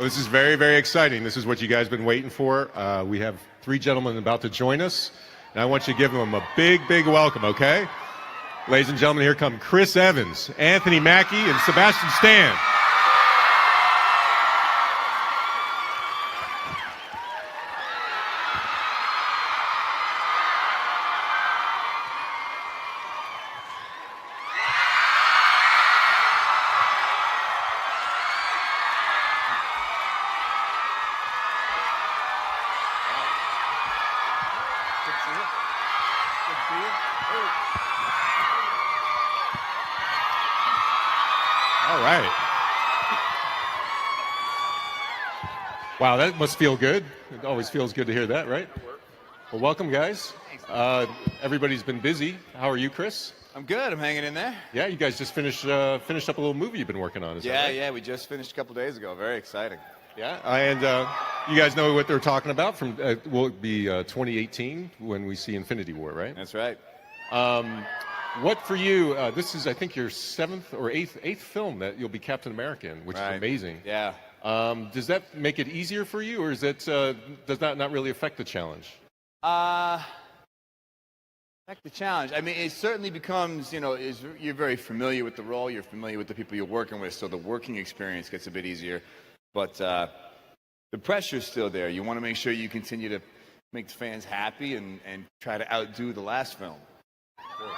Well, this is very, very exciting. This is what you guys have been waiting for. We have three gentlemen about to join us, and I want you to give them a big, big welcome, okay? Ladies and gentlemen, here come Chris Evans, Anthony Mackie, and Sebastian Stan. All right. Wow, that must feel good. It always feels good to hear that, right? Well, welcome, guys. Everybody's been busy. How are you, Chris? I'm good. I'm hanging in there. Yeah, you guys just finished up a little movie you've been working on. Is that right? Yeah. We just finished a couple days ago. Very exciting. Yeah, and you guys know what they're talking about from, will it be 2018 when we see Infinity War, right? That's right. What for you, this is, I think, your seventh or eighth film that you'll be Captain America in, which is amazing. Yeah. Does that make it easier for you, or is that, does that not really affect the challenge? Affect the challenge. I mean, it certainly becomes, you're very familiar with the role. You're familiar with the people you're working with, so the working experience gets a bit easier. But the pressure's still there. You want to make sure you continue to make the fans happy and try to outdo the last film. Sure.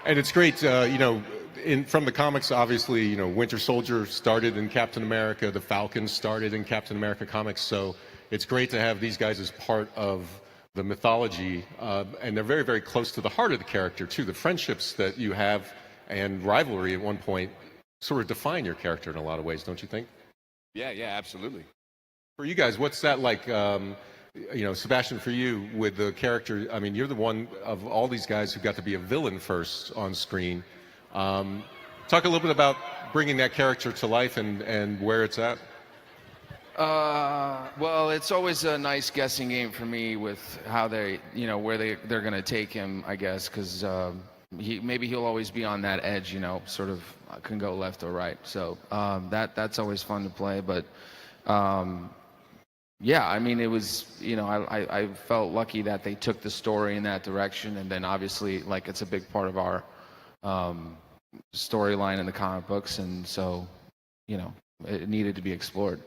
And it's great, from the comics, obviously, Winter Soldier started in Captain America, the Falcon started in Captain America comics, so it's great to have these guys as part of the mythology, and they're very, very close to the heart of the character, too. The friendships that you have and rivalry at one point sort of define your character in a lot of ways, don't you think? Yeah, absolutely. For you guys, what's that like, Sebastian, for you, with the character, I mean, you're the one of all these guys who got to be a villain first on screen. Talk a little bit about bringing that character to life and where it's at. Well, it's always a nice guessing game for me with how they, where they're going to take him, I guess, because maybe he'll always be on that edge, sort of can go left or right. So that's always fun to play. But yeah, I mean, it was, I felt lucky that they took the story in that direction, and then obviously, like, it's a big part of our storyline in the comic books, and so, it needed to be explored.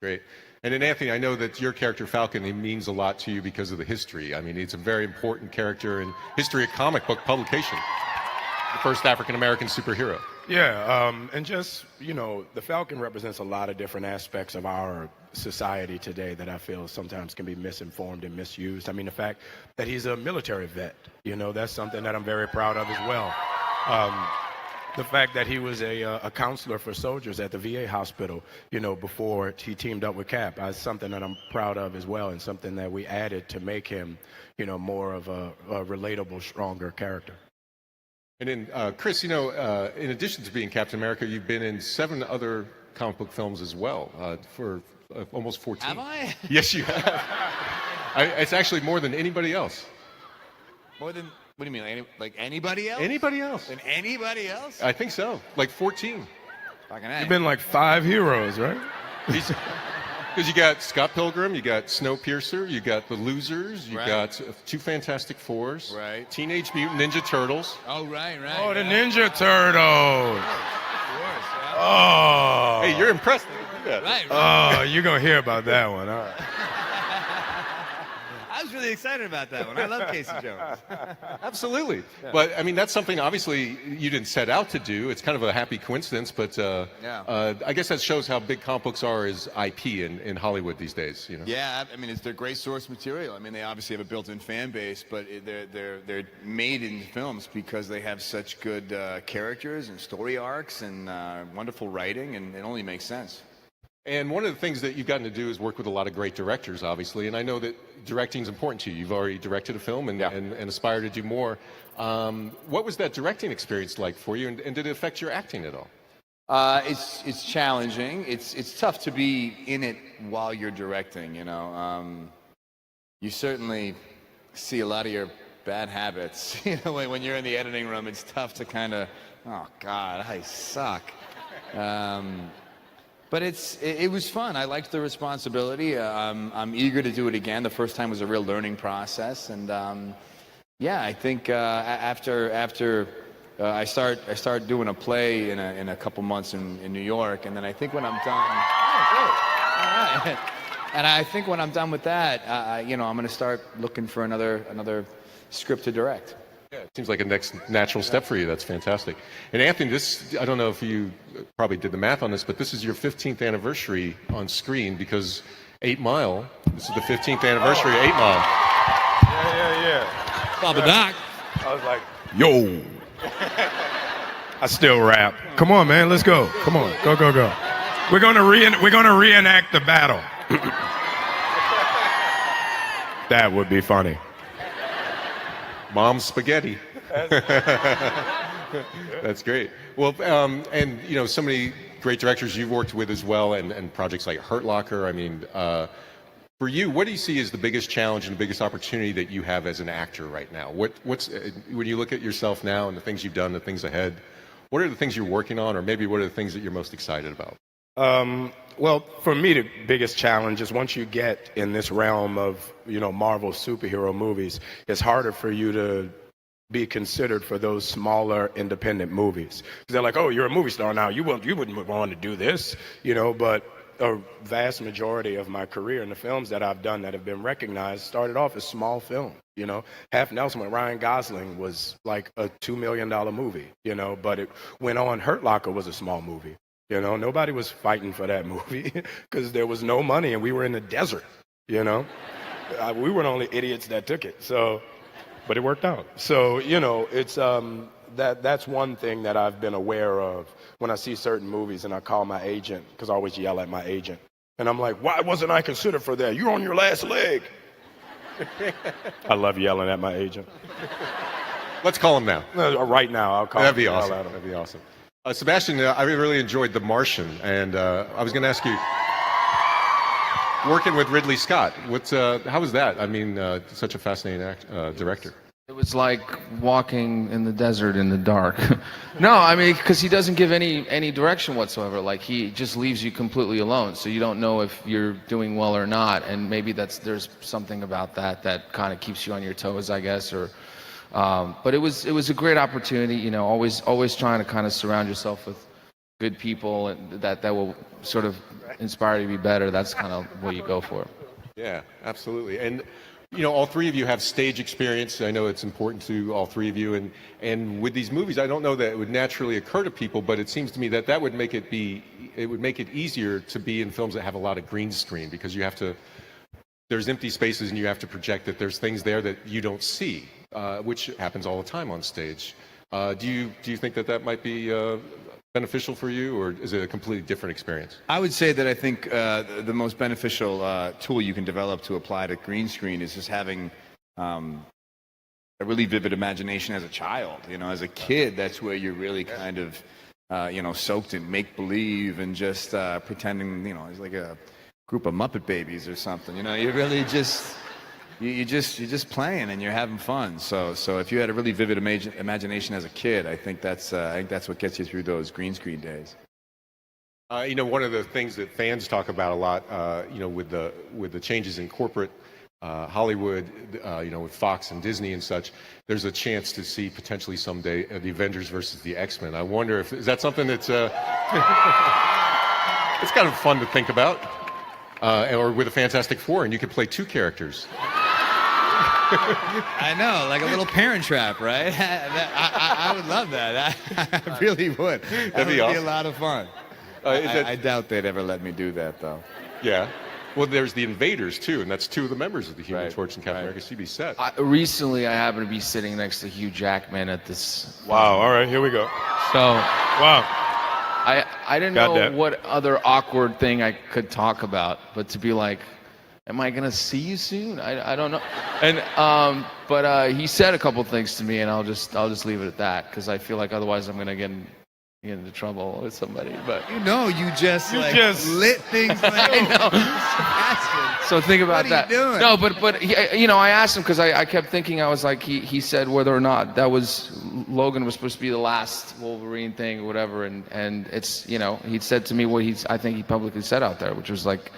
Great. And then, Anthony, I know that your character, Falcon, he means a lot to you because of the history. I mean, it's a very important character in history of comic book publication. The first African-American superhero. Yeah, and just, the Falcon represents a lot of different aspects of our society today that I feel sometimes can be misinformed and misused. I mean, the fact that he's a military vet, that's something that I'm very proud of as well. The fact that he was a counselor for soldiers at the VA hospital, before he teamed up with Cap, is something that I'm proud of as well, and something that we added to make him, more of a relatable, stronger character. And then, Chris, in addition to being Captain America, you've been in 7 other comic book films as well, for almost 14. Have I? Yes, you have. It's actually more than anybody else. More than, what do you mean, like anybody else? Anybody else. Than anybody else? I think so, like 14. Fucking A. You've been like 5 heroes, right? Because you got Scott Pilgrim, you got Snowpiercer, you got The Losers, you got 2 Fantastic Fours, right? Teenage Mutant Ninja Turtles. Oh, right. Oh, the Ninja Turtles. Of course, yeah. Oh. Hey, you're impressed. That. Right. Oh, you're going to hear about that one. All right. I was really excited about that one. I love Casey Jones. Absolutely. Yeah. But, I mean, that's something, obviously, you didn't set out to do. It's kind of a happy coincidence, but I guess that shows how big comic books are as IP in Hollywood these days. Yeah, I mean, it's their great source material. I mean, they obviously have a built-in fan base, but they're made in films because they have such good characters and story arcs and wonderful writing, and it only makes sense. And one of the things that you've gotten to do is work with a lot of great directors, obviously, and I know that directing is important to you. You've already directed a film and aspire to do more. What was that directing experience like for you, and did it affect your acting at all? It's challenging. It's tough to be in it while you're directing, You certainly see a lot of your bad habits. When you're in the editing room, it's tough to kind of, oh, God, I suck. But it was fun. I liked the responsibility. I'm eager to do it again. The first time was a real learning process, and yeah, I think after I start doing a play in a couple months in New York, and then I think when I'm done. Oh, great. All right. And I think when I'm done with that, I'm going to start looking for another script to direct. Yeah, it seems like a next natural step for you. That's fantastic. And Anthony, I don't know if you probably did the math on this, but this is your 15th anniversary on screen because 8 Mile, this is the 15th anniversary of 8 Mile. Yeah. Baba Doc. I was like, yo. I still rap. Come on, man, let's go. Come on, go. We're gonna reenact the battle. That would be funny. Mom's spaghetti. That's great. Well, and so many great directors you've worked with as well, and projects like Hurt Locker. I mean, for you, what do you see as the biggest challenge and the biggest opportunity that you have as an actor right now? What's when you look at yourself now and the things you've done, the things ahead, what are the things you're working on, or maybe what are the things that you're most excited about? Well, for me, the biggest challenge is once you get in this realm of, Marvel superhero movies, it's harder for you to be considered for those smaller independent movies. 'Cause they're like, oh, you're a movie star now. You wouldn't want to do this, but a vast majority of my career in the films that I've done that have been recognized started off as small film. Half Nelson with Ryan Gosling was like a $2 million movie, but it went on. Hurt Locker was a small movie. Nobody was fighting for that movie because there was no money and we were in the desert, We were the only idiots that took it. So, but it worked out. So, it's that's one thing that I've been aware of when I see certain movies and I call my agent, because I always yell at my agent. And I'm like, why wasn't I considered for that? You're on your last leg. I love yelling at my agent. Let's call him now. Right now, I'll call him. That'd be awesome. That'd be awesome. Sebastian, I really enjoyed The Martian, and I was going to ask you, working with Ridley Scott, how was that? I mean, such a fascinating director. It was like walking in the desert in the dark. No, I mean, because he doesn't give any direction whatsoever. Like, he just leaves you completely alone, so you don't know if you're doing well or not. And maybe there's something about that kind of keeps you on your toes, I guess. But it was a great opportunity. Always trying to kind of surround yourself with good people and that will sort of inspire you to be better. That's kind of what you go for. Yeah, absolutely. And all three of you have stage experience. I know it's important to all three of you. And with these movies, I don't know that it would naturally occur to people, but it seems to me that would make it easier to be in films that have a lot of green screen, because there's empty spaces and you have to project that there's things there that you don't see, which happens all the time on stage. Do you think that might be beneficial for you, or is it a completely different experience? I would say that I think the most beneficial tool you can develop to apply to green screen is just having a really vivid imagination as a child. As a kid, that's where you're really kind of, soaked in make-believe and just pretending, it's like a group of Muppet babies or something. You're really just... You're just playing and you're having fun. So if you had a really vivid imagination as a kid, I think that's what gets you through those green screen days. One of the things that fans talk about a lot, with the changes in corporate Hollywood, with Fox and Disney and such, there's a chance to see potentially someday the Avengers versus the X-Men. I wonder is that something that's it's kind of fun to think about, or with a Fantastic Four, and you could play two characters. I know, like a little Parent Trap, right? I would love that. I really would. That'd be awesome. Be a lot of fun. I doubt they'd ever let me do that, though. Yeah. Well, there's the Invaders, too, and that's two of the members of the Human Torch and Captain America. So you'd be set. Recently, I happened to be sitting next to Hugh Jackman at this... Wow, all right, here we go. So... Wow. I didn't know what other awkward thing I could talk about, but to be like, am I gonna see you soon? I don't know. And but he said a couple things to me, and I'll just leave it at that, because I feel like otherwise I'm gonna get get into trouble with somebody. But You know, you just lit things like I know. Sebastian. So think about What are you that. doing? No, but he, I asked him because I kept thinking, I was like, he said whether or not that was Logan was supposed to be the last Wolverine thing or whatever, and it's, he said to me what I think he publicly said out there, which was like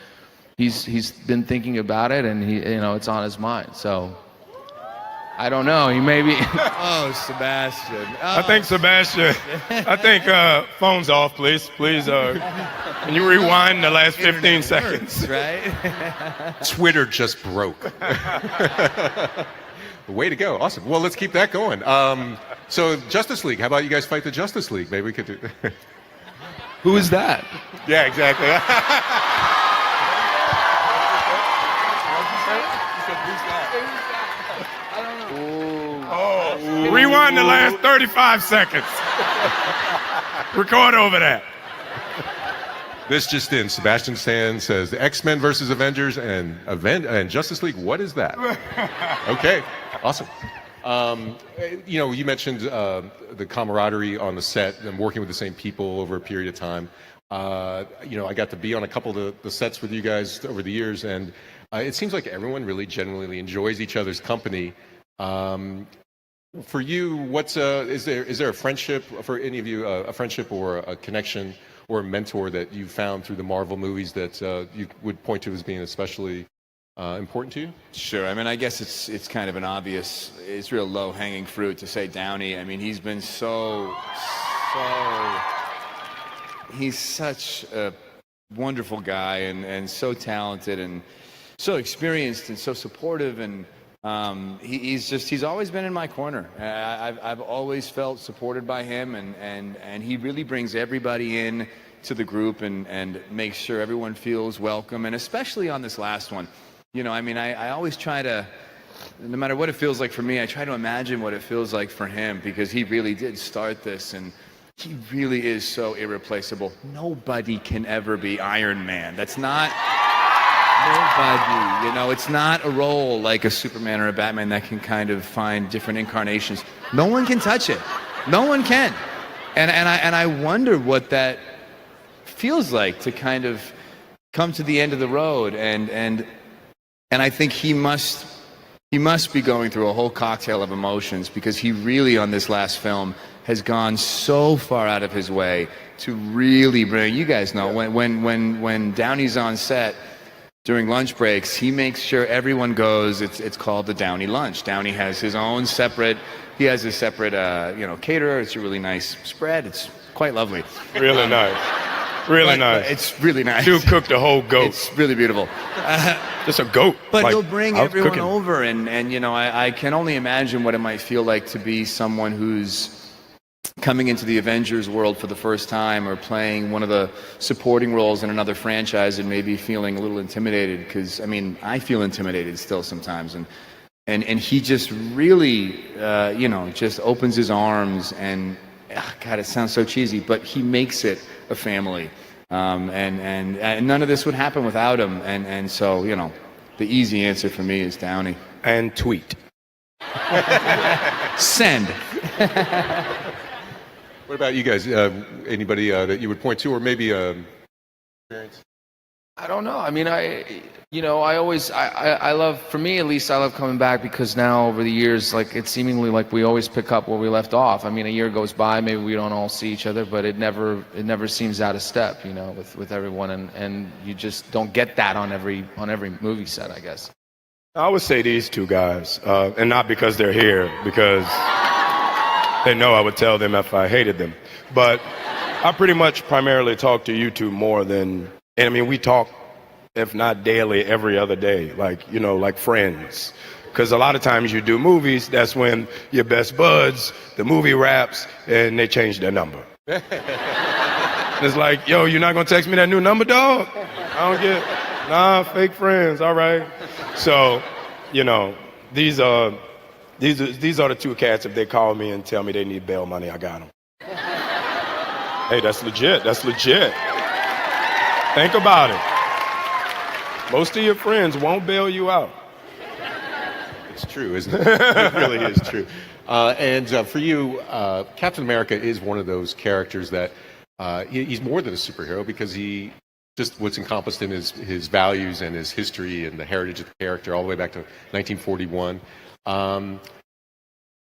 he's been thinking about it, and it's on his mind. So I don't know. He may be. Oh, Sebastian. I think Sebastian. I think phone's off, please. Please, can you rewind the last 15 seconds? Right? Twitter just broke. Way to go. Awesome. Well, let's keep that going. So Justice League. How about you guys fight the Justice League? Maybe we could do. Who is that? Yeah, exactly. Rewind the last 35 seconds. Record over that. This just in. Sebastian Stan says X-Men versus Avengers and Justice League. What is that? Okay. Awesome. You mentioned the camaraderie on the set and working with the same people over a period of time. I got to be on a couple of the sets with you guys over the years, and it seems like everyone really genuinely enjoys each other's company. For you, is there a friendship for any of you, a friendship or a connection or a mentor that you found through the Marvel movies that you would point to as being especially important to you? Sure. I mean, I guess it's kind of it's real low-hanging fruit to say Downey. I mean, he's been he's such a wonderful guy and so talented and so experienced and so supportive, and he's always been in my corner. I've always felt supported by him, and he really brings everybody in to the group and makes sure everyone feels welcome, and especially on this last one. I always try to, no matter what it feels like for me, I try to imagine what it feels like for him, because he really did start this, and he really is so irreplaceable. Nobody can ever be Iron Man. That's not nobody. It's not a role like a Superman or a Batman that can kind of find different incarnations. No one can touch it. No one can. And I wonder what that feels like, to kind of come to the end of the road, and I think he must be going through a whole cocktail of emotions, because he really, on this last film, has gone so far out of his way to really bring, you guys know, when Downey's on set during lunch breaks, he makes sure everyone goes. It's called the Downey lunch. Downey has his own separate. He has a separate caterer. It's a really nice spread. It's quite lovely. Really nice. Really nice. It's really nice. Dude cooked a whole goat. It's really beautiful. Just a goat. But like, he'll bring I was everyone cooking. over, and I can only imagine what it might feel like to be someone who's coming into the Avengers world for the first time, or playing one of the supporting roles in another franchise, and maybe feeling a little intimidated, because I feel intimidated still sometimes, and he just really just opens his arms, and God, it sounds so cheesy, but he makes it a family, and none of this would happen without him, and so the easy answer for me is Downey. And tweet. Send. What about you guys? Anybody that you would point to, or maybe experience? I don't know. I love, for me at least, I love coming back, because now over the years, like, it's seemingly like we always pick up where we left off. A year goes by, maybe we don't all see each other, but it never seems out of step, with everyone, and you just don't get that on every movie set, I guess. I would say these two guys, and not because they're here, because they know I would tell them if I hated them. But I pretty much primarily talk to you two more than, and we talk, if not daily, every other day, like friends. Because a lot of times you do movies, that's when your best buds, the movie wraps, and they change their number. It's like, yo, you're not gonna text me that new number, dog? I don't get, fake friends, all right. So, these are the two cats. If they call me and tell me they need bail money, I got them. Hey, that's legit. That's legit. Think about it. Most of your friends won't bail you out. It's true, isn't it? It really is true. For you, Captain America is one of those characters that he's more than a superhero because he just what's encompassed in his values and his history and the heritage of the character all the way back to 1941.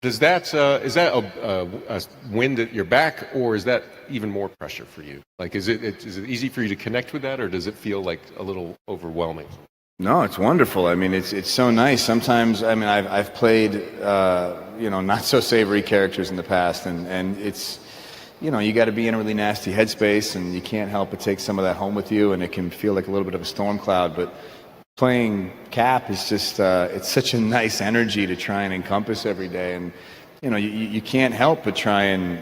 Is that a wind at your back, or is that even more pressure for you? Like, is it easy for you to connect with that, or does it feel like a little overwhelming? No, it's wonderful. I mean, it's so nice. Sometimes, I mean, I've played not so savory characters in the past, and it's you got to be in a really nasty headspace, and you can't help but take some of that home with you, and it can feel like a little bit of a storm cloud. But playing Cap is just it's such a nice energy to try and encompass every day, and you can't help but try and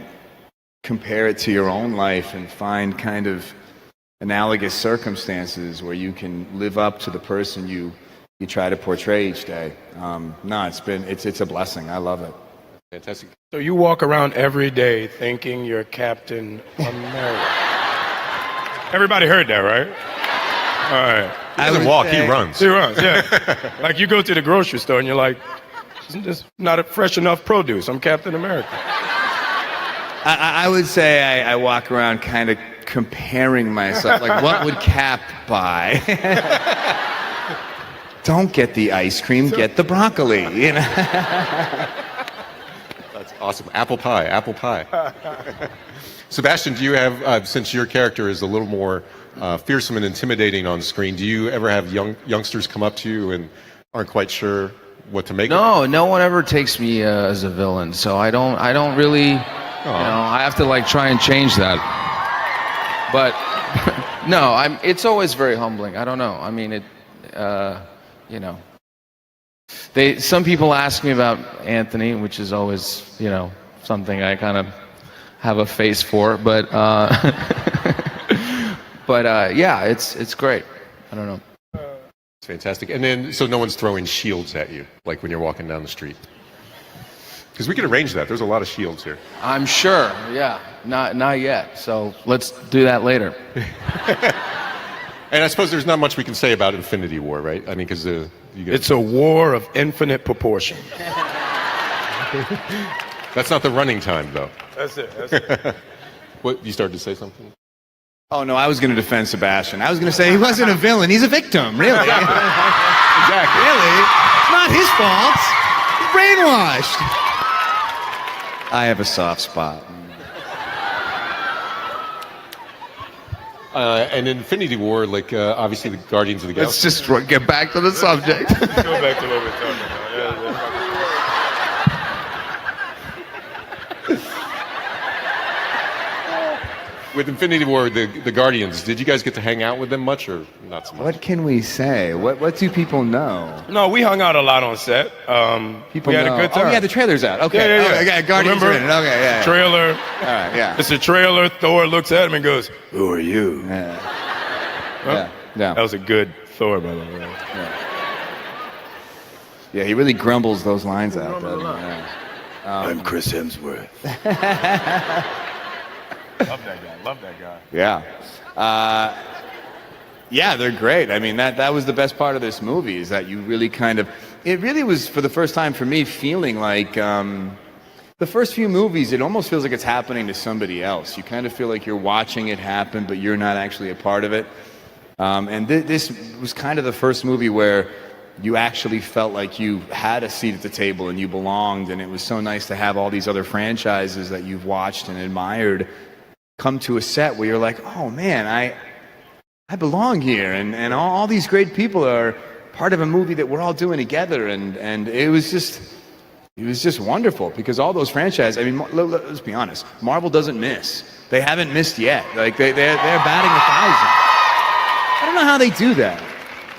compare it to your own life and find kind of analogous circumstances where you can live up to the person you try to portray each day. It's a blessing. I love it. Fantastic. So you walk around every day thinking you're Captain America. Everybody heard that, right? All right. He doesn't walk, he runs. He runs, yeah. Like you go to the grocery store and you're like, isn't this not a fresh enough produce? I'm Captain America. I would say I walk around kind of comparing myself. Like, what would Cap buy? Don't get the ice cream, get the broccoli. That's awesome. Apple pie. Sebastian, do you have, since your character is a little more fearsome and intimidating on screen, do you ever have youngsters come up to you and aren't quite sure what to make of it? No one ever takes me as a villain, so I don't really, I have to like try and change that. But no, it's always very humbling. I don't know. I mean, some people ask me about Anthony, which is always, something I kind of have a face for, but yeah, it's great. I don't know. It's fantastic. And then, so no one's throwing shields at you, like when you're walking down the street? Because we could arrange that. There's a lot of shields here. I'm sure, yeah. Not yet. So let's do that later. And I suppose there's not much we can say about Infinity War, right? I mean, because it's a war of infinite proportion. That's not the running time, though. That's it. What, you started to say something? Oh, no, I was going to defend Sebastian. I was going to say he wasn't a villain. He's a victim, really. Exactly. Really? It's not his fault. He's brainwashed. I have a soft spot. And Infinity War, like obviously the Guardians of the Galaxy. Let's just get back to the subject. Go back to what we're talking about. With Infinity War, the Guardians, did you guys get to hang out with them much or not so much? What can we say? What do people know? No, we hung out a lot on set. People we had know. a good time. Oh, yeah, the trailer's out. Okay. Yeah. Okay, Guardians are in it. Okay, yeah. Trailer. All right, yeah. It's a trailer. Thor looks at him and goes, "Who are you?" Yeah. Huh? Yeah. That was a good Thor, by the way. Yeah, he really grumbles those lines out. Yeah. I'm Chris Hemsworth. Love that guy. Yeah. Yeah, they're great. I mean, that was the best part of this movie, is that you really it really was, for the first time for me, feeling like the first few movies, it almost feels like it's happening to somebody else. You kind of feel like you're watching it happen, but you're not actually a part of it. And this was kind of the first movie where you actually felt like you had a seat at the table and you belonged, and it was so nice to have all these other franchises that you've watched and admired come to a set where you're like, oh man, I belong here, and all these great people are part of a movie that we're all doing together, and it was just wonderful, because all those franchises, I mean, let's be honest, Marvel doesn't miss. They haven't missed yet. Like they're batting 1,000. I don't know how they do that.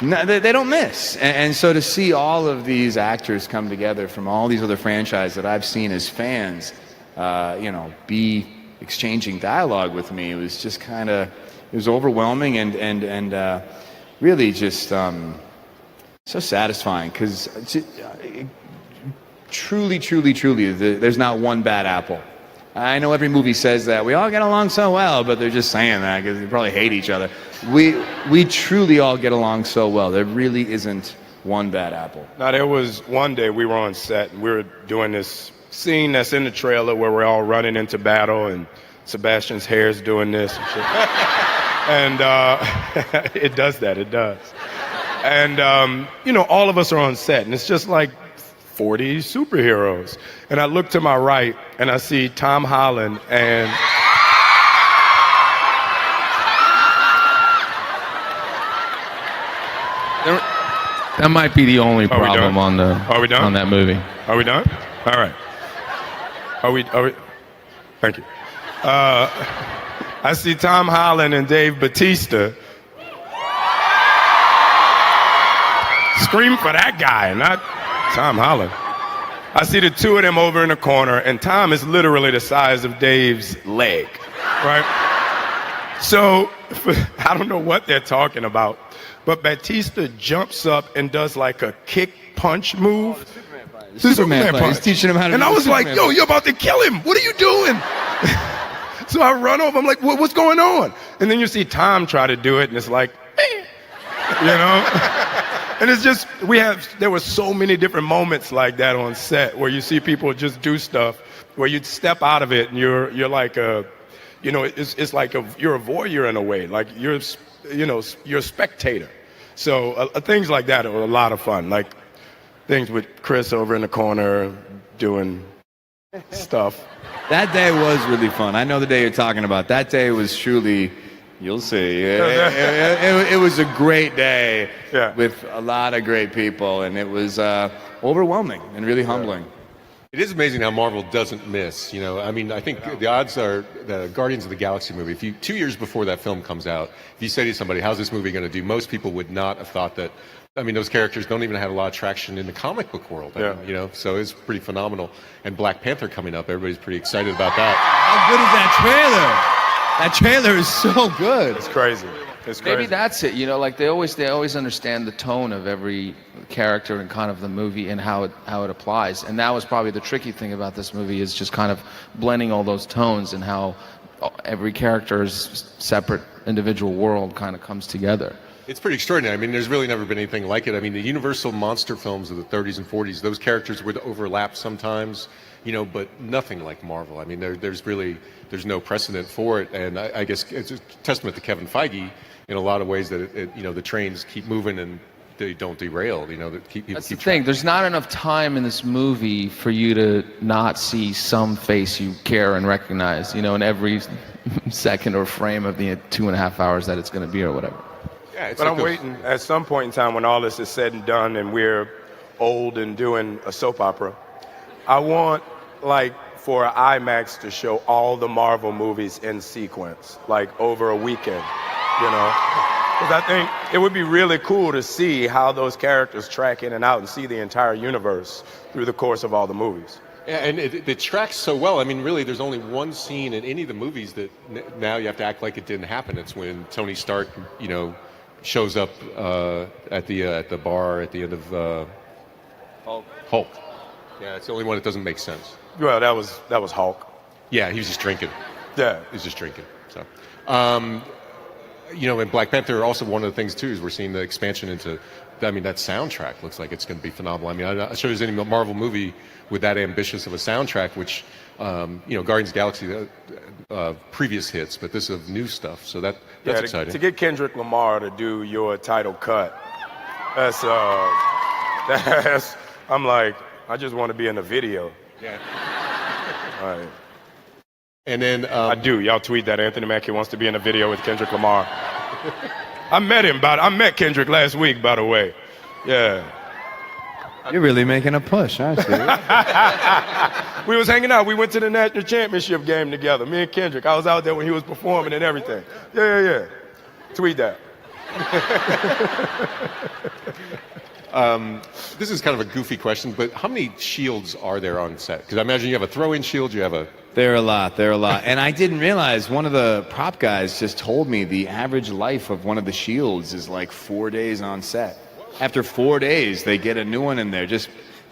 No, they don't miss. And so to see all of these actors come together from all these other franchises that I've seen as fans, be exchanging dialogue with me, it was just it was overwhelming and really just so satisfying, because truly, there's not one bad apple. I know every movie says that we all get along so well, but they're just saying that because they probably hate each other. We truly all get along so well. There really isn't one bad apple. Now, there was one day we were on set and we were doing this scene that's in the trailer where we're all running into battle and Sebastian's hair's doing this and shit. And it does that, it does. And, you know, all of us are on set, and it's just like 40 superheroes. And I look to my right, and I see Tom Holland and... That might be the only problem on that movie. Are we done? All right. Are we? Thank you. I see Tom Holland and Dave Bautista. Scream for that guy, not Tom Holland. I see the two of them over in the corner, and Tom is literally the size of Dave's leg, right? So I don't know what they're talking about, but Batista jumps up and does like a kick punch move. Superman punch. He's teaching him how to and do I was like, Superman yo, punch. you're about to kill him. What are you doing? So I run over. I'm like, what's going on? And then you see Tom try to do it, and it's like, you know? And it's just, there were so many different moments like that on set where you see people just do stuff where you step out of it and you're like you know, it's like you're a voyeur in a way, like you're a spectator. So things like that are a lot of fun, like things with Chris over in the corner doing stuff. That day was really fun. I know the day you're talking about. That day was truly, you'll see. It was a great day with a lot of great people, and it was overwhelming and really humbling. It is amazing how Marvel doesn't miss. You know, I mean, I think the odds are the Guardians of the Galaxy movie. 2 years before that film comes out, if you say to somebody, "How's this movie going to do?" most people would not have thought that. I mean, those characters don't even have a lot of traction in the comic book world. I mean, you know, so it's pretty phenomenal. And Black Panther coming up, everybody's pretty excited about that. How good is that trailer? That trailer is so good. It's crazy. It's crazy. Maybe that's it. You know, like they always understand the tone of every character and kind of the movie and how it applies. And that was probably the tricky thing about this movie, is just kind of blending all those tones and how every character's separate individual world kind of comes together. It's pretty extraordinary. I mean, there's really never been anything like it. I mean, the Universal monster films of the 30s and 40s, those characters would overlap sometimes, you know, but nothing like Marvel. I mean, there's no precedent for it. And I guess it's a testament to Kevin Feige in a lot of ways that, you know, the trains keep moving and they don't derail, you know, that people That's keep the thing. There's not enough time in this movie for you to not see some face you care and recognize, you know, in every second or frame of the 2.5 hours that it's going to be or whatever. Yeah, but I'm waiting at some point in time when all this is said and done and we're old and doing a soap opera, I want, like, for IMAX to show all the Marvel movies in sequence, like over a weekend, you know? Because I think it would be really cool to see how those characters track in and out and see the entire universe through the course of all the movies. Yeah, and it tracks so well. I mean, really, there's only one scene in any of the movies that now you have to act like it didn't happen. It's when Tony Stark, you know, shows up at the bar at the end of Hulk. Yeah, it's the only one that doesn't make sense. Well, that was Hulk. Yeah, he was just drinking. Yeah, he was just drinking. So, you know, in Black Panther, also one of the things too is we're seeing the expansion into. I mean, that soundtrack looks like it's going to be phenomenal. I mean, I'm not sure there's any Marvel movie with that ambitious of a soundtrack, which, you know, Guardians of the Galaxy, previous hits, but this is new stuff. So that's exciting. To get Kendrick Lamar to do your title cut, that's I'm like, I just want to be in a video. Yeah. All right. And then I do. Y'all tweet that Anthony Mackie wants to be in a video with Kendrick Lamar. I met Kendrick last week, by the way. Yeah. You're really making a push, aren't you? We was hanging out. We went to the national championship game together. Me and Kendrick. I was out there when he was performing and everything. Yeah. Tweet that. This is kind of a goofy question, but how many shields are there on set? Because I imagine you have a throw-in shield, you have a... There are a lot. And I didn't realize, one of the prop guys just told me the average life of one of the shields is like 4 days on set. After 4 days, they get a new one in there, just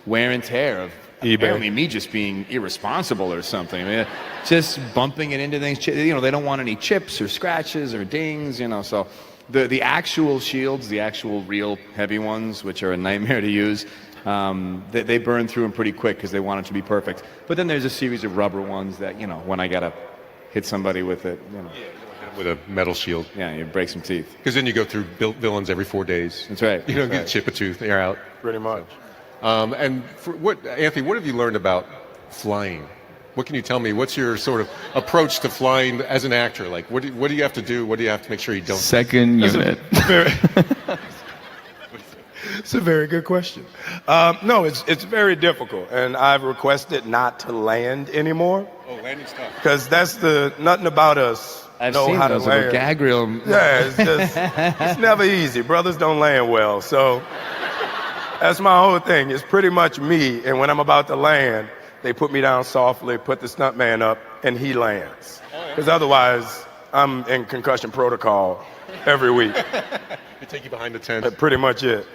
wear and tear of apparently me just being irresponsible or something. I mean, just bumping it into things. You know, they don't want any chips or scratches or dings, you know, so... The actual shields, the actual real heavy ones, which are a nightmare to use, They burn through them pretty quick because they want it to be perfect. But then there's a series of rubber ones that, when I gotta hit somebody with it, with a metal shield. yeah, you break some teeth. Because then you go through villains every 4 days. That's right. You don't That's get to chip a tooth, they're out. Pretty much. And Anthony, what have you learned about flying? What can you tell me? What's your sort of approach to flying as an actor? Like, what do you have to do? What do you have to make sure you don't? Second unit. It's a very good question. No, it's very difficult, and I've requested not to land anymore. Oh, landing's tough. Because that's nothing about us know how to land. Gag reel. Yeah, it's never easy. Brothers don't land well, so that's my whole thing. It's pretty much me, and when I'm about to land, they put me down softly, put the stuntman up, and he lands. Because otherwise, I'm in concussion protocol every week. They take you behind the tent. That's pretty much it.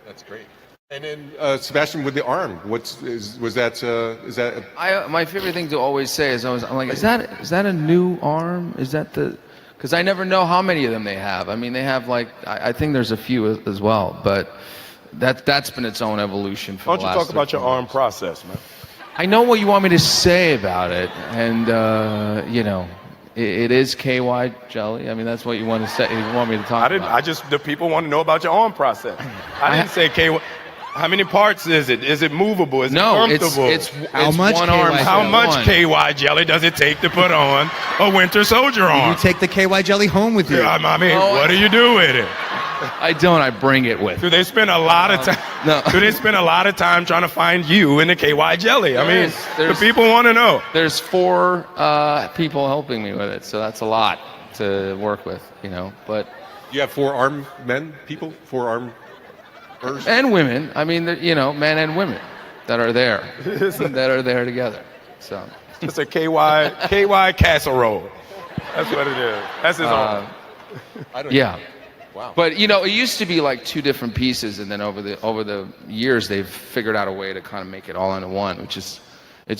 That's great. And then Sebastian, with the arm, was that? My favorite thing to always say is I'm like, is that a new arm? Is that because I never know how many of them they have. I mean, they have I think there's a few as well, but that's been its own evolution for Why the don't last you talk about your 13 arm years. process, man? I know what you want me to say about it, and it is KY jelly. I mean, that's what you want to say. You want me to talk about. The people want to know about your arm process. I didn't say KY. How many parts is it? Is it movable? Is it comfortable? it's How much one KY arm. jelly? How much one. KY jelly does it take to put on a Winter Soldier arm? You take the KY jelly home with you. Yeah, I mean, Oh, what do you do with it? I don't. I bring it with. Do they spend a lot of time? No. Do they spend a lot of time trying to find you in the KY jelly? I mean, There's- the people want to know. There's 4 people helping me with it, so that's a lot to work with, But You have 4 arm men, people, 4 arm. and women. I mean, men and women that are there, together. So. It's a KY casserole. That's what it is. That's his arm. Yeah. Wow. But it used to be like 2 different pieces, and then over the years they've figured out a way to kind of make it all into one, it's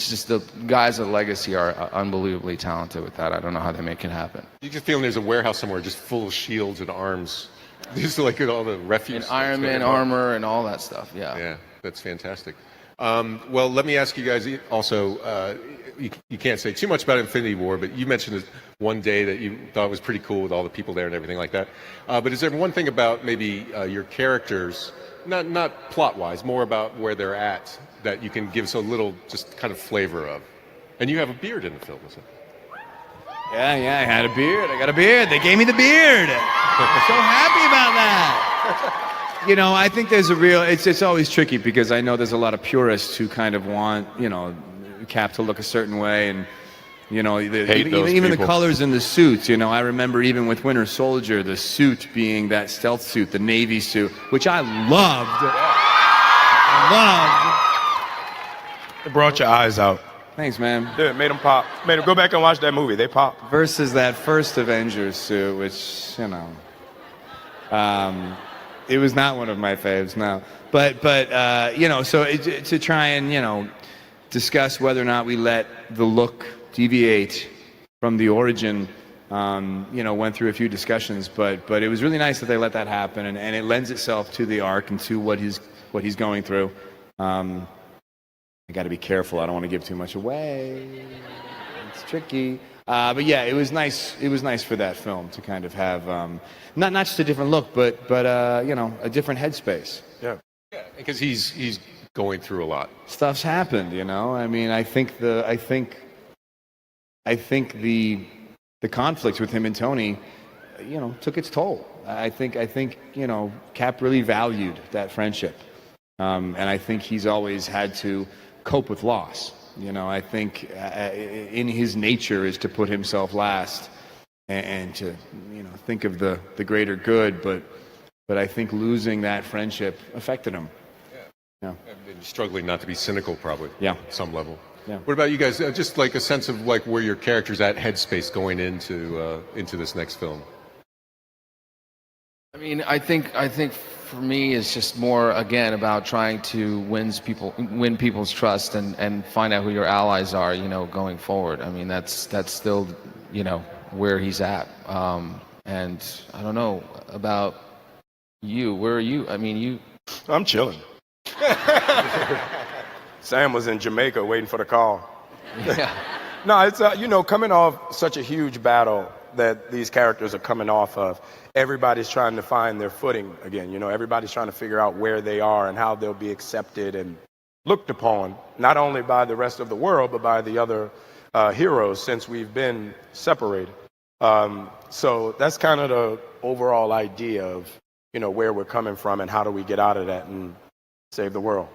just the guys at Legacy are unbelievably talented with that. I don't know how they make it happen. You just feeling there's a warehouse somewhere just full of shields and arms. Just like all the refuse. And Iron Man armor and all that stuff. Yeah. Yeah, that's fantastic. Well, let me ask you guys also, you can't say too much about Infinity War, but you mentioned this one day that you thought was pretty cool with all the people there and everything like that. But is there one thing about maybe your characters, not plot-wise, more about where they're at, that you can give us a little just kind of flavor of? And you have a beard in the film, isn't it? Yeah, I had a beard. I got a beard. They gave me the beard. So happy about that. I think there's it's always tricky because I know there's a lot of purists who kind of want, Cap to look a certain way, and even the colors in the suits. I remember even with Winter Soldier, the suit being that stealth suit, the navy suit, which I loved. It brought your eyes out. Thanks, man. Yeah, it made them pop. Made them go back and watch that movie. They pop. Versus that first Avengers suit, which it was not one of my faves. No, but so to try and discuss whether or not we let the look deviate from the origin. Went through a few discussions, but it was really nice that they let that happen, and it lends itself to the arc and to what he's going through. I got to be careful. I don't want to give too much away. It's tricky. But yeah, it was nice. It was nice for that film to kind of have not just a different look, but a different headspace. Yeah, because he's going through a lot. Stuff's happened, I mean, I think the conflict with him and Tony, took its toll. I think Cap really valued that friendship, and I think he's always had to cope with loss. I think in his nature is to put himself last and to think of the greater good. But I think losing that friendship affected him. Yeah. And struggling not to be cynical, probably. Yeah. At some level. Yeah. What about you guys? Just like a sense of like where your character's at headspace going into this next film. I mean, I think for me it's just more again about trying to win people's trust and find out who your allies are, going forward. I mean, that's still, where he's at. And I don't know about you. Where are you? I mean, I'm chilling. Sam was in Jamaica waiting for the call. Yeah. No, it's coming off such a huge battle that these characters are coming off of. Everybody's trying to find their footing again. Everybody's trying to figure out where they are and how they'll be accepted and looked upon, not only by the rest of the world, but by the other heroes since we've been separated. So that's kind of the overall idea of, where we're coming from and how do we get out of that and save the world.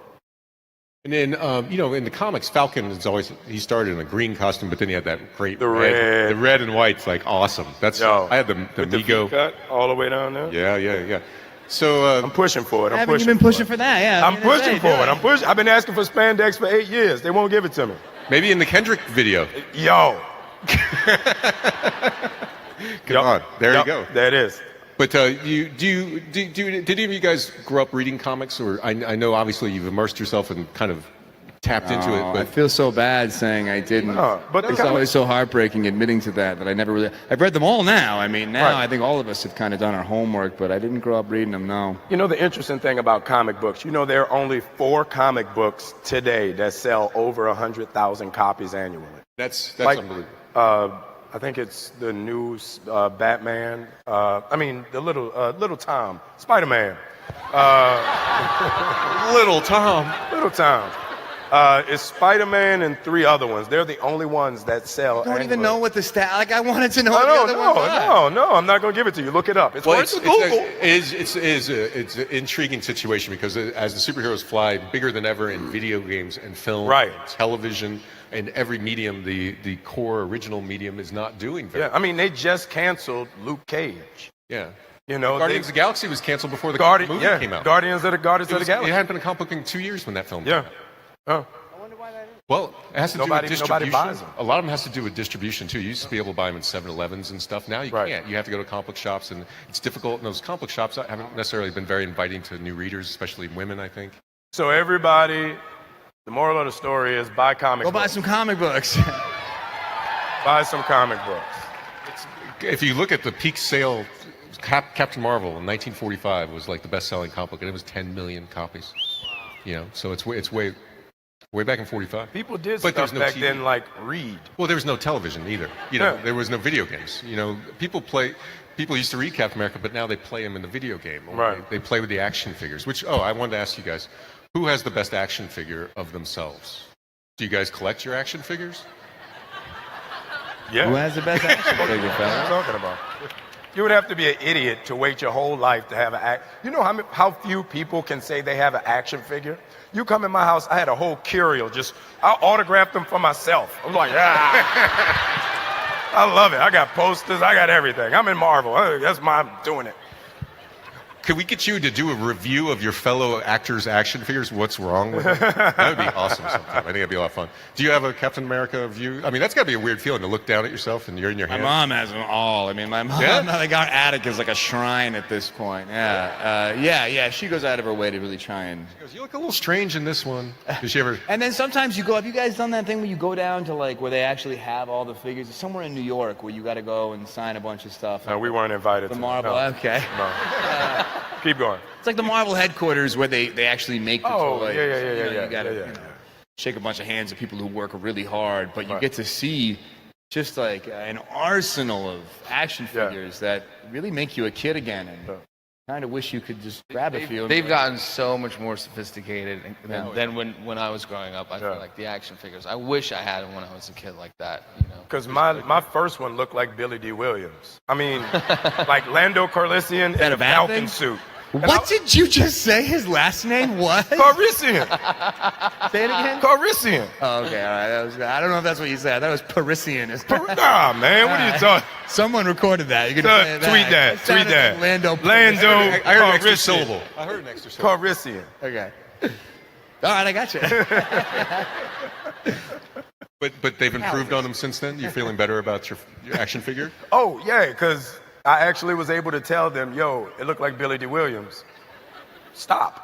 And then, in the comics, Falcon he started in a green costume, but then he had that great The red. The red and white's like awesome. I had the With the Migo. feet cut all the way down there. Yeah. So, I'm pushing for it. Haven't you been pushing for that? Yeah. I'm pushing for it. I've been asking for spandex for 8 years. They won't give it to me. maybe in the Kendrick video. Yo. Come on. There you go. There it is. But did any of you guys grow up reading comics? Or I know obviously you've immersed yourself and kind of tapped into it. I But feel so bad saying I didn't. No, but it's always so heartbreaking admitting to that I never really. I've read them all now. I mean, now Right. I think all of us have kind of done our homework, but I didn't grow up reading them. No. The interesting thing about comic books, there are only 4 comic books today that sell over 100,000 copies annually. that's Like, unbelievable. I think it's the new Batman. The little Tom, Spider-Man. Little Tom. Little Tom. It's Spider-Man and 3 other ones. They're the only ones that sell. I don't even annually. know what the stat. Like I wanted to know what the other ones are. No. I'm not gonna give it to you. Look it up. It's Well, worth the Google. it's an intriguing situation because as the superheroes fly bigger than ever in video games and film, Right. and television, and every medium, the core original medium is not doing very Yeah, they just canceled Luke Cage. Yeah. they- Guardians of the Galaxy was canceled before the movie came out. Guardians of the It Galaxy. hadn't been a comic book in 2 years when that film Yeah. came out. Oh. Well, it has to do with Nobody distribution. buys them. A lot of them has to do with distribution too. You used to be able to buy them in 7-Elevens and stuff. Now you Right. can't. You have to go to comic book shops, and it's difficult. And those comic book shops haven't necessarily been very inviting to new readers, especially women, I think. So everybody, the moral of the story is buy comic Go books. buy some comic books. Buy some comic books. If you look at the peak sale, Captain Marvel in 1945 was like the best-selling comic book, and it was 10 million copies. So it's way back in 45. People did But stuff there's no back TV. then like read. Well, there was no television either. Yeah. There was no video games. People used to read Captain America, but now they play them in the video game. Or Right. They play with the action figures. I wanted to ask you guys, who has the best action figure of themselves? Do you guys collect your action figures? Yeah. Who has the best action figure, What are you fella? talking about? You would have to be an idiot to wait your whole life to have an act. You know how few people can say they have an action figure? You come in my house, I had a whole curio. I autographed them for myself. I'm like, I love it. I got posters. I got everything. I'm in Marvel. That's I'm doing it. Could we get you to do a review of your fellow actors' action figures? What's wrong with them? That would be awesome sometime. I think it'd be a lot of fun. Do you have a Captain America view? I mean, that's got to be a weird feeling to look down at yourself and you're in your My hand. mom has them all. My mom, Yeah? like our attic is like a shrine at this point. Yeah. She goes out of her way to really try and. She goes, you look a little strange in this one. Did she ever? And then sometimes you go. Have you guys done that thing where you go down to like where they actually have all the figures? It's somewhere in New York where you got to go and sign a bunch of stuff. No, we weren't invited The to Marvel. No. Okay. No. Keep going. It's like the Marvel headquarters where they actually make the Oh, toys. yeah. You gotta Yeah. shake a bunch of hands of people who work really hard, but you Right. get to see just like an arsenal of action Yeah. figures that really make you a kid again. And kind of wish you could just grab a few. They've gotten so much more sophisticated Yeah. than when I was growing up. I Yeah. feel like the action figures. I wish I had them when I was a kid like that. Because my first one looked like Billy D. Williams. Like Lando Calrissian in that a a bad Falcon thing? suit. What did you just say? His last name was? Calrissian. Say it again. Calrissian. Oh, okay, all right. I don't know if that's what you said. That was Parisian. Nah, man, what are you talking? Someone recorded that. You can Tweet that. It sounded Tweet that. like Lando. Lando. I heard an extra Calrissian. syllable. I heard an extra syllable. Calrissian. Okay. All right, I got you. But they've improved on them since then? You feeling better about your action figure? Oh, yeah, because I actually was able to tell them, yo, it looked like Billy D. Williams. Stop.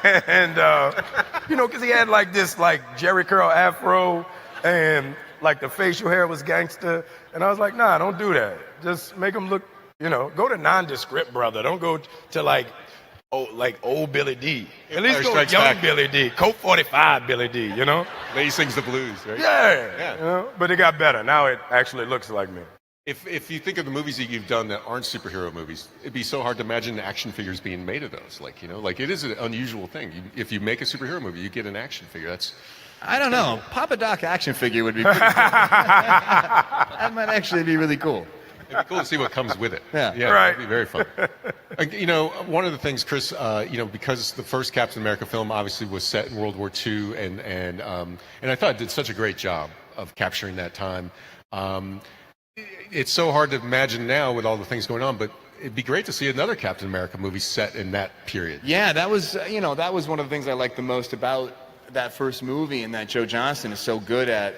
And, because he had like this Jerry curl afro and like the facial hair was gangster. And I was like, nah, don't do that. Just make him look, go to nondescript, brother. Don't go to Oh, like old Billy D. At Empire least go Strikes young Back. Billy D. Colt 45 Billy D, you know? He sings the blues, right? Yeah. You know? But it got better. Now it actually looks like me. If you think of the movies that you've done that aren't superhero movies, it'd be so hard to imagine action figures being made of those. Like, you know, like it is an unusual thing. If you make a superhero movie, you get an action figure. That's I don't know. Papa Doc action figure would be pretty cool. That might actually be really cool. it'd be cool to see what comes with it. Yeah. Right. It'd be very fun. You know, one of the things, Chris, you know, because the first Captain America film obviously was set in World War II, and I thought it did such a great job of capturing that time. It's so hard to imagine now with all the things going on, but it'd be great to see another Captain America movie set in that period. Yeah, that was you know, that was one of the things I liked the most about that first movie, and that Joe Johnston is so good at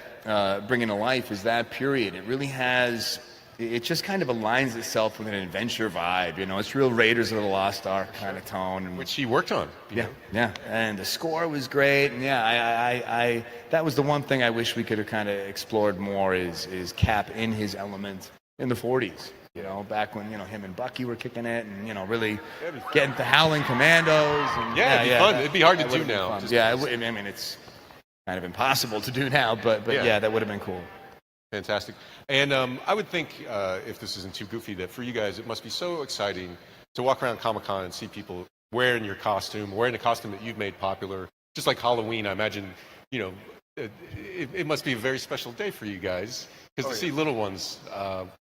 bringing to life, is that period. It really has. It just kind of aligns itself with an adventure vibe. You know, it's real Raiders of the Lost Ark kind of tone. And Which he worked on. you know? yeah, and the score was great. And yeah, I that was the one thing I wish we could have kind of explored more is Cap in his element in the 40s. You know, back when, you know, him and Bucky were kicking it, and, you know, really getting the Howling Commandos. And, Yeah, it'd be fun. It'd be hard to that do would've been now. fun. Just Yeah, because- I mean, it's kind of impossible to do now, but Yeah. yeah, that would have been cool. Fantastic. And I would think, if this isn't too goofy, that for you guys, it must be so exciting to walk around Comic-Con and see people wearing your costume, wearing a costume that you've made popular. Just like Halloween, I imagine, you know, it must be a very special day for you guys, because to see little ones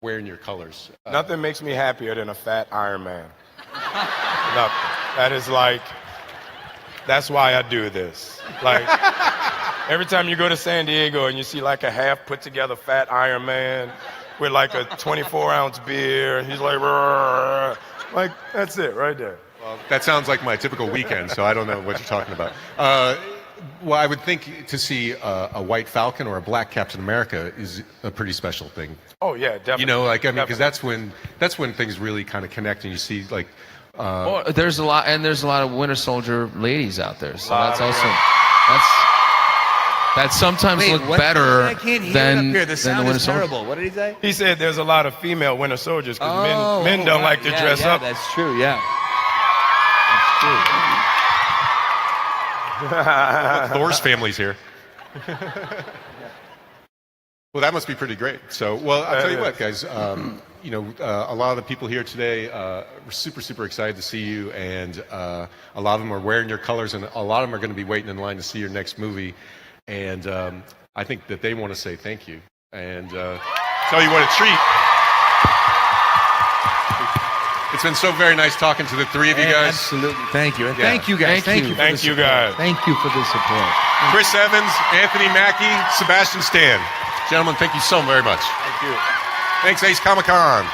wearing your colors. Nothing makes me happier than a fat Iron Man. Nothing. That is like, that's why I do this. Like, every time you go to San Diego and you see like a half put together fat Iron Man with like a 24-ounce beer, and he's like, "Rrr." Like, that's it right there. Well, that sounds like my typical weekend, so I don't know what you're talking about. Well, I would think to see a white Falcon or a black Captain America is a pretty special thing. Oh yeah, definitely. You know, like, I mean, because Definitely. that's when things really kind of connect, and you see like. Well, there's a lot of Winter Soldier ladies out there, so Lot that's of also that sometimes Wait, look what? better I can't hear than it up here. The than sound the Winter is Soldier. terrible. What did he say? He said there's a lot of female Winter Soldiers because men don't like to dress yeah, up. That's true. Yeah. Thor's family's here. Well, that must be pretty great. So, well, I'll tell you what, guys. You know, a lot of the people here today were super, super excited to see you, and a lot of them are wearing your colors, and a lot of them are going to be waiting in line to see your next movie. And I think that they want to say thank you and tell you what a treat. It's been so very nice talking to the three of you guys. Absolutely. Thank you. And Yeah. thank you guys. Thank you. for the Thank you, support. guys. Thank you for the support. Chris Evans, Anthony Mackie, Sebastian Stan. Gentlemen, thank you so very much. Thank you. Thanks, Ace Comic Con.